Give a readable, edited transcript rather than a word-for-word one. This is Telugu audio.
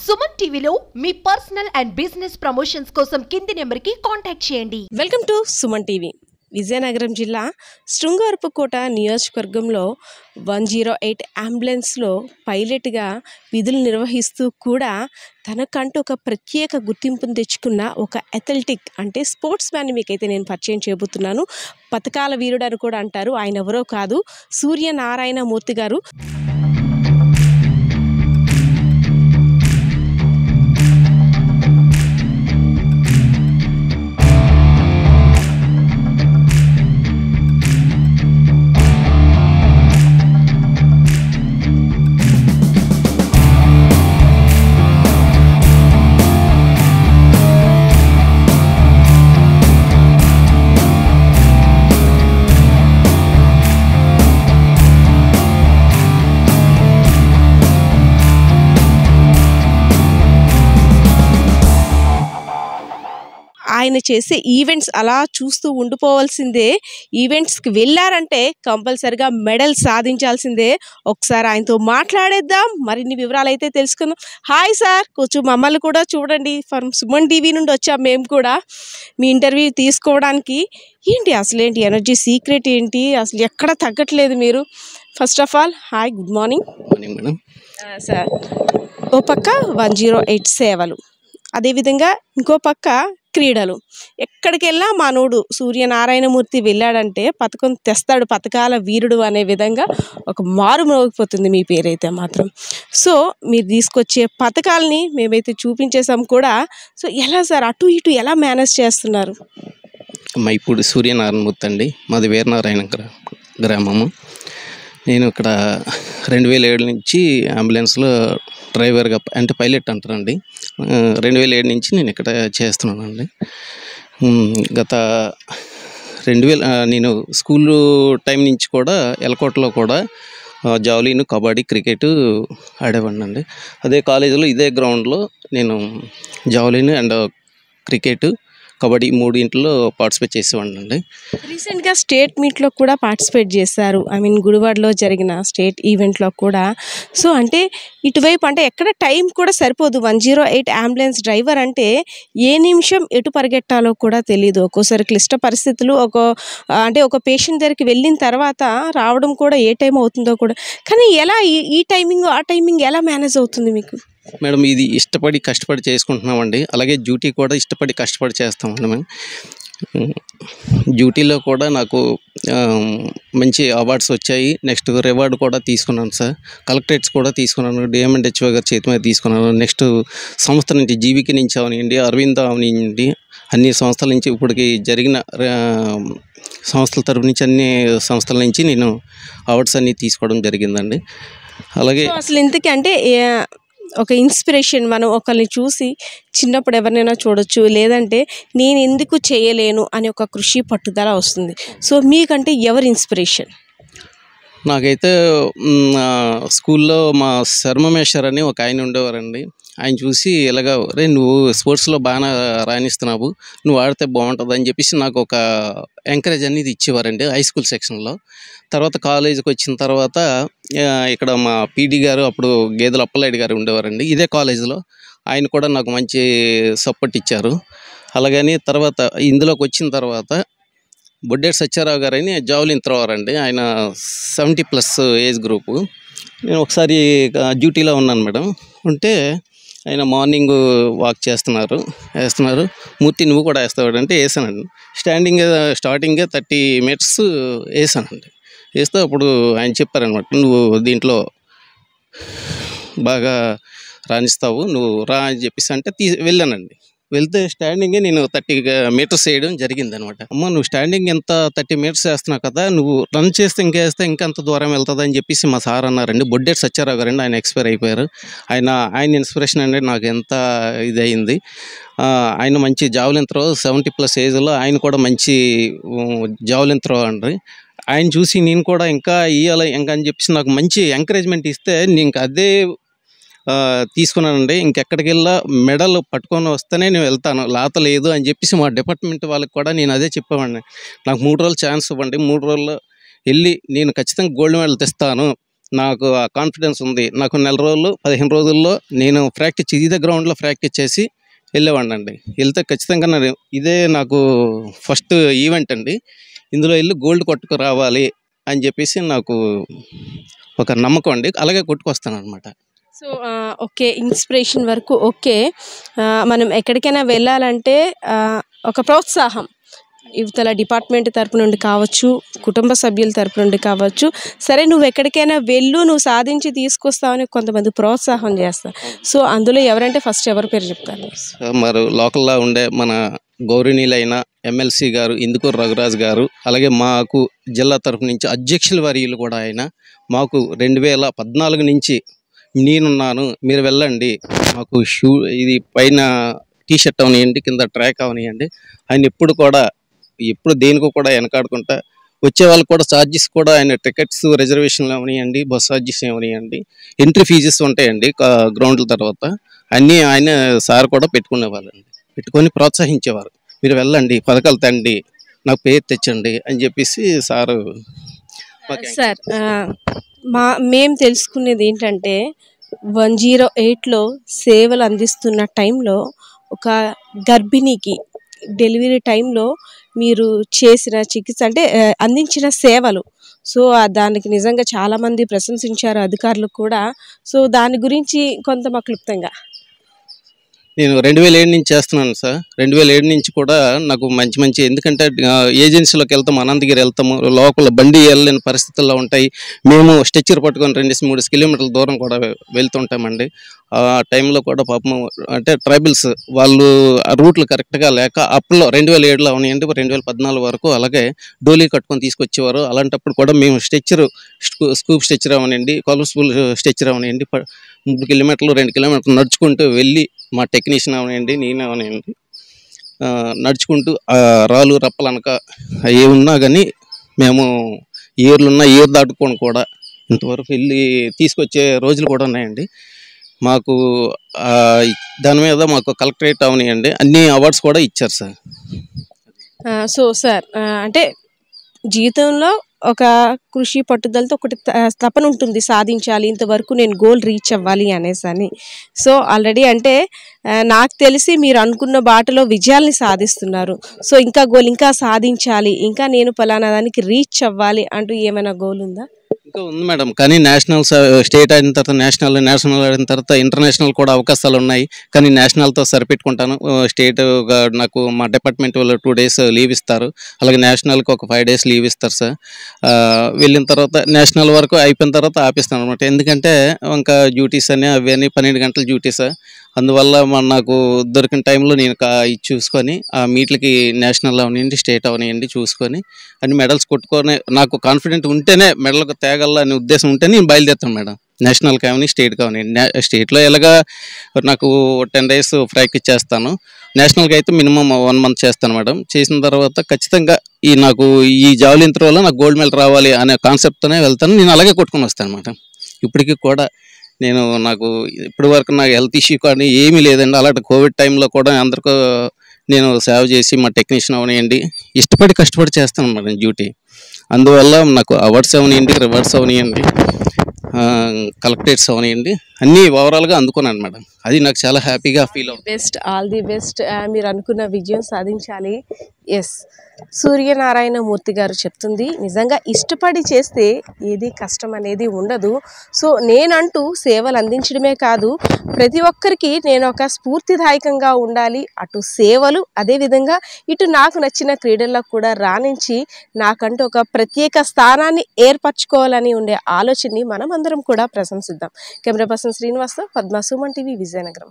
సుమన్ టీవీలో మీ పర్సనల్ అండ్ బిజినెస్ ప్రమోషన్స్ కోసం కింది నెంబర్కి కాంటాక్ట్ చేయండి. Welcome to Suman TV. Vizianagaram జిల్లా శృంగారపుకోట నియోజకవర్గంలో 108 అంబులెన్స్లో పైలట్గా విధులు నిర్వహిస్తూ కూడా తనకంటూ ఒక ప్రత్యేక గుర్తింపును తెచ్చుకున్న ఒక అథ్లెటిక్ అంటే స్పోర్ట్స్ మ్యాన్ మీకైతే నేను పరిచయం చేయబోతున్నాను. పథకాల వీరుడు అని కూడా అంటారు. ఆయన ఎవరో కాదు, సూర్యనారాయణ మూర్తి గారు. ఆయన చేసే ఈవెంట్స్ అలా చూస్తూ ఉండిపోవాల్సిందే. ఈవెంట్స్కి వెళ్ళారంటే కంపల్సరిగా మెడల్ సాధించాల్సిందే. ఒకసారి ఆయనతో మాట్లాడేద్దాం, మరిన్ని వివరాలు అయితే తెలుసుకుందాం. హాయ్ సార్, కొంచెం మమ్మల్ని కూడా చూడండి. ఫ్రమ్ సుమన్ టీవీ నుండి వచ్చాం మేము కూడా మీ ఇంటర్వ్యూ తీసుకోవడానికి. ఏంటి అసలు ఏంటి ఎనర్జీ సీక్రెట్ ఏంటి? అసలు ఎక్కడ తగ్గట్లేదు మీరు. First of all hi, good morning. Madam sir, ఓ పక్క 108 సేవలు, అదేవిధంగా ఇంకో పక్క క్రీడలు. ఎక్కడికి వెళ్ళా మానవుడు సూర్యనారాయణమూర్తి వెళ్ళాడంటే పథకం తెస్తాడు, పథకాల వీరుడు అనే విధంగా ఒక మారు మోగిపోతుంది మీ పేరైతే మాత్రం. సో మీరు తీసుకొచ్చే పథకాలని మేమైతే చూపించేసాం కూడా. సో ఎలా సార్ అటు ఇటు ఎలా మేనేజ్ చేస్తున్నారు? మా ఇప్పుడు సూర్యనారాయణమూర్తి అండి, మాది వీరనారాయణ గ్రామము. నేను ఇక్కడ 2007 నుంచి అంబులెన్స్లో డ్రైవర్గా అంటే పైలట్ అంటారండి. 2007 నుంచి నేను ఇక్కడ చేస్తున్నానండి. గత 2000 నేను స్కూల్ టైం నుంచి కూడా ఎలకోటలో కూడా జావలిన్, కబడ్డీ, క్రికెట్ ఆడేవాడినండి. అదే కాలేజీలో ఇదే గ్రౌండ్లో నేను జావలిన్ అండ్ క్రికెట్, కబడ్డీ మూడింటిలో పార్టిసిపేట్ చేసేవాడిని అండి. రీసెంట్గా స్టేట్ మీట్లో కూడా పార్టిసిపేట్ చేశారు. గుడివాడలో జరిగిన స్టేట్ ఈవెంట్లో కూడా. సో అంటే ఇటువైపు అంటే ఎక్కడ టైం కూడా సరిపోదు. 108 అంబులెన్స్ డ్రైవర్ అంటే ఏ నిమిషం ఎటు పరిగెట్టాలో కూడా తెలియదు. ఒక్కోసారి క్లిష్ట పరిస్థితులు ఒక పేషెంట్ దగ్గరికి వెళ్ళిన తర్వాత రావడం కూడా ఏ టైం అవుతుందో కూడా. కానీ ఎలా ఈ టైమింగ్ ఆ టైమింగ్ ఎలా మేనేజ్ అవుతుంది మీకు? మేడం ఇది ఇష్టపడి కష్టపడి చేసుకుంటున్నామండి. అలాగే డ్యూటీ కూడా ఇష్టపడి కష్టపడి చేస్తామండి. మేము డ్యూటీలో కూడా నాకు మంచి అవార్డ్స్ వచ్చాయి. నెక్స్ట్ రివార్డు కూడా తీసుకున్నాను సార్. కలెక్టరేట్స్ కూడా తీసుకున్నాను. డిఎంఎండ్హెచ్ఓ గారి చేతి మీద తీసుకున్నాను. నెక్స్ట్ సంస్థ నుంచి జీవికి నుంచి అవనివ్వండి, అరవింద అవనివ్వండి, అన్ని సంస్థల నుంచి ఇప్పటికి జరిగిన సంస్థల తరపు నుంచి అన్ని సంస్థల నుంచి నేను అవార్డ్స్ అన్నీ తీసుకోవడం జరిగిందండి. అలాగే అసలు ఇంతకీ అంటే ఒక ఇన్స్పిరేషన్, మనం ఒకరిని చూసి చిన్నప్పుడు ఎవరినైనా చూడొచ్చు, లేదంటే నేను ఎందుకు చేయలేను అని ఒక కృషి పట్టుదల వస్తుంది. సో మీకంటే ఎవరు ఇన్స్పిరేషన్? నాకైతే స్కూల్లో మా శర్మమేశ్వర్ అని ఒక ఆయన ఉండేవారండి. ఆయన చూసి ఇలాగ రే నువ్వు స్పోర్ట్స్లో బాగా రాణిస్తున్నావు, నువ్వు ఆడితే బాగుంటుంది అని చెప్పేసి నాకు ఒక ఎంకరేజ్ అనేది ఇచ్చేవారండి హై స్కూల్ సెక్షన్లో. తర్వాత కాలేజీకి వచ్చిన తర్వాత ఇక్కడ మా పీడీ గారు అప్పుడు గేదెల అప్పలనాయుడు గారు ఉండేవారండి ఇదే కాలేజీలో. ఆయన కూడా నాకు మంచి సపోర్ట్ ఇచ్చారు. అలాగని తర్వాత ఇందులోకి వచ్చిన తర్వాత బొడ్డేటి సత్యారావు గారు అని జావలిన్ త్రోవర్ అండి. ఆయన 70+ ఏజ్ గ్రూపు. నేను ఒకసారి డ్యూటీలో ఉన్నాను మేడం. ఉంటే ఆయన మార్నింగ్ వాక్ వేస్తున్నారు. మూర్తి నువ్వు కూడా వేస్తావు అంటే వేసానండి. స్టార్టింగే 30 మీటర్స్ వేసానండి. వేస్తే అప్పుడు ఆయన చెప్పారనమాట, నువ్వు దీంట్లో బాగా రాణిస్తావు, నువ్వు రా అని చెప్పేసి అంటే వెళ్ళానండి. వెళ్తే స్టాండింగే నేను 30 మీటర్స్ వేయడం జరిగిందనమాట. అమ్మ నువ్వు స్టాండింగ్ ఎంత 30 మీటర్స్ వేస్తున్నావు కదా, నువ్వు రన్ చేస్తే ఇంకెంత దూరం వెళ్తుంది అని చెప్పేసి మా సార్ అన్నారండి. బొడ్డేటి సత్యారావు గారండి, ఆయన ఎక్స్పైర్ అయిపోయారు. ఆయన ఇన్స్పిరేషన్ అండి నాకు ఎంత ఇది అయింది. ఆయన మంచి జావలిన్ త్రో 70+ ఏజ్లో ఆయన కూడా మంచి జావలిన్ త్రో అండి. ఆయన చూసి నేను కూడా ఇంకా ఇవ్వాలి ఇంకా అని చెప్పేసి నాకు మంచి ఎంకరేజ్మెంట్ ఇస్తే నేను అదే తీసుకున్నానండి. ఇంకెక్కడికి వెళ్ళా మెడల్ పట్టుకొని వస్తేనే నేను వెళ్తాను, లేత లేదు అని చెప్పేసి మా డిపార్ట్మెంట్ వాళ్ళకి కూడా నేను అదే చెప్పేవాడిని. నాకు 3 రోజులు ఛాన్స్ ఇవ్వండి, 3 రోజుల్లో వెళ్ళి నేను ఖచ్చితంగా గోల్డ్ మెడల్ తెస్తాను, నాకు ఆ కాన్ఫిడెన్స్ ఉంది. నాకు నెల రోజులు 15 రోజుల్లో నేను ప్రాక్టీస్ ఇదే గ్రౌండ్లో ప్రాక్టీస్ చేసి వెళ్ళేవాడిని అండి. వెళ్తే ఖచ్చితంగా ఇదే నాకు ఫస్ట్ ఈవెంట్ అండి. ఇందులో వెళ్ళి గోల్డ్ కొట్టుకు రావాలి అని చెప్పేసి నాకు ఒక నమ్మకం అండి. అలాగే కొట్టుకొస్తాను అనమాట. సో ఓకే, ఇన్స్పిరేషన్ వరకు ఓకే. మనం ఎక్కడికైనా వెళ్ళాలంటే ఒక ప్రోత్సాహం యువతల డిపార్ట్మెంట్ తరపు నుండి కావచ్చు, కుటుంబ సభ్యుల తరపు నుండి కావచ్చు, సరే నువ్వు ఎక్కడికైనా వెళ్ళు, నువ్వు సాధించి తీసుకొస్తావని కొంతమంది ప్రోత్సాహం చేస్తారు. సో అందులో ఎవరంటే ఫస్ట్ ఎవరి పేరు చెప్తారు? మరి లోకల్లో ఉండే మన గౌరవనీయులైన ఎమ్మెల్సీ గారు ఇందుకూరు రఘురాజ్ గారు, అలాగే మాకు జిల్లా తరపు నుంచి అధ్యక్షుల వర్యులు కూడా ఆయన మాకు 2014 నుంచి నేనున్నాను, మీరు వెళ్ళండి, మాకు ఇది పైన టీ షర్ట్ అవనియండి, కింద ట్రాక్ అవనియండి, ఆయన ఎప్పుడు దేనికో కూడా వెనకాడుకుంటా వచ్చే వాళ్ళకి కూడా ఛార్జెస్ కూడా ఆయన టికెట్స్ రిజర్వేషన్లు అవనియండి, బస్ ఛార్జెస్ అవనియండి, ఎంట్రీ ఫీజెస్ ఉంటాయండి గ్రౌండ్ల తర్వాత అన్నీ ఆయన సార్ కూడా పెట్టుకునేవాళ్ళండి. పెట్టుకొని ప్రోత్సహించేవారు. మీరు వెళ్ళండి, పథకాలు తండి, నాకు పేరు తెచ్చండి అని చెప్పేసి సారు. సార్ మేము తెలుసుకునేది ఏంటంటే 108లో సేవలు అందిస్తున్న టైంలో ఒక గర్భిణికి డెలివరీ టైంలో మీరు చేసిన చికిత్స అంటే అందించిన సేవలు, సో దానికి నిజంగా చాలామంది ప్రశంసించారు అధికారులు కూడా. సో దాని గురించి కొంత మాకు క్లుప్తంగా. నేను 2007 నుంచి చేస్తున్నాను సార్. 2007 నుంచి కూడా నాకు మంచి ఎందుకంటే ఏజెన్సీలోకి వెళ్తాము, అనంతగిరి వెళ్తాము, లోకల్ బండి వెళ్ళలేని పరిస్థితుల్లో ఉంటాయి. మేము స్ట్రెచ్చర్ పట్టుకొని 2-3 కిలోమీటర్ల దూరం కూడా వెళ్తుంటామండి. ఆ టైంలో కూడా పాపం అంటే ట్రైబల్స్ వాళ్ళు ఆ రూట్లు కరెక్ట్గా లేక అప్పట్లో 2007లో అవనియండి, 2014 వరకు అలాగే డోలీ కట్టుకొని తీసుకొచ్చేవారు. అలాంటప్పుడు కూడా మేము స్కూప్ స్ట్రెచ్చర్ అవనియండి, కొలస్ఫుల్ స్ట్రెచ్చర్ అవనియండి, 3 కిలోమీటర్లు 2 కిలోమీటర్లు నడుచుకుంటూ వెళ్ళి మా టెక్నీషియన్ అవనియండి, నేను అవనియండి, నడుచుకుంటూ రాళ్ళు రప్పలు అనక అవి ఉన్నా కానీ మేము ఏరు దాటుకొని కూడా ఇంతవరకు వెళ్ళి తీసుకొచ్చే రోజులు కూడా ఉన్నాయండి. మాకు దాని మీద మాకు కలెక్టరేట్ అవనియండి అన్ని అవార్డ్స్ కూడా ఇచ్చారు సార్. సో సార్ అంటే జీవితంలో ఒక కృషి పట్టుదలతో ఒకటి తపన ఉంటుంది, సాధించాలి, ఇంతవరకు నేను గోల్ రీచ్ అవ్వాలి అనేసి. సో ఆల్రెడీ అంటే నాకు తెలిసి మీరు అనుకున్న బాటలో విజయాల్ని సాధిస్తున్నారు. సో ఇంకా గోల్ ఇంకా సాధించాలి, ఇంకా నేను పలానా దానికి రీచ్ అవ్వాలి అంటూ ఏమైనా గోల్ ఉందా? ఇంకా ఉంది మేడం, కానీ స్టేట్ అయిన తర్వాత నేషనల్ అయిన తర్వాత ఇంటర్నేషనల్ కూడా అవకాశాలు ఉన్నాయి. కానీ నేషనల్తో సరిపెట్టుకుంటాను. స్టేట్ నాకు మా డిపార్ట్మెంట్ వాళ్ళు 2 days లీవ్ ఇస్తారు, అలాగే నేషనల్కి ఒక 5 days లీవ్ ఇస్తారు సార్. వెళ్ళిన తర్వాత నేషనల్ వరకు అయిపోయిన తర్వాత ఆపిస్తాను అనమాట. ఎందుకంటే ఇంకా డ్యూటీస్ అని అవి అని 12 గంటల డ్యూటీస్, అందువల్ల నాకు దొరికిన టైంలో నేను ఇది చూసుకొని ఆ మీట్లకి నేషనల్ అవనివ్వండి, స్టేట్ అవనివ్వండి చూసుకొని అన్ని మెడల్స్ కొట్టుకొని నాకు కాన్ఫిడెంట్ ఉంటేనే మెడల్కి తేగల అనే ఉద్దేశం ఉంటేనే నేను బయలుదేరుతాను మేడం. నేషనల్ కావని స్టేట్ కావనివ్వండి. స్టేట్లో ఎలాగా నాకు 10 days ప్రాక్టీస్ చేస్తాను, నేషనల్కి అయితే మినిమం 1 month చేస్తాను మేడం. చేసిన తర్వాత ఖచ్చితంగా నాకు ఈ జావలిన్ త్రోలో నాకు గోల్డ్ మెడల్ రావాలి అనే కాన్సెప్ట్తోనే వెళ్తాను. నేను అలాగే కొట్టుకొని వస్తాను మేడం. ఇప్పటికీ కూడా నాకు ఇప్పటి వరకు నాకు హెల్త్ ఇష్యూ కానీ ఏమీ లేదండి. అలాంటి కోవిడ్ టైంలో కూడా అందరికీ నేను సేవ చేసి మా టెక్నీషియన్ అవనివ్వండి కష్టపడి చేస్తాను మేడం డ్యూటీ. అందువల్ల నాకు అవార్డ్స్ అవనివ్వండి, రివార్డ్స్ అవనివ్వండి, కలెక్టరేట్స్ అవనివ్వండి అన్నీ ఓవరాల్గా అందుకున్నాను మేడం. అది నాకు చాలా హ్యాపీగా ఫీల్ అవుతుంది. Best, all the best. మీరు అనుకున్న విజయం సాధించాలి. ఎస్, సూర్యనారాయణ మూర్తి గారు చెప్తుంది నిజంగా ఇష్టపడి చేస్తే ఏది కష్టం అనేది ఉండదు. సో నేనంటూ సేవలు అందించడమే కాదు, ప్రతి ఒక్కరికి నేను ఒక స్ఫూర్తిదాయకంగా ఉండాలి. అటు సేవలు, అదేవిధంగా ఇటు నాకు నచ్చిన క్రీడల్లో కూడా రాణించి నాకంటూ ఒక ప్రత్యేక స్థానాన్ని ఏర్పరచుకోవాలని ఉండే ఆలోచనని మనం అందరం కూడా ప్రశంసిద్దాం. కెమెరా పర్సన్ శ్రీనివాస్తో పద్మ, సుమన్ టీవీ, విజయనగరం.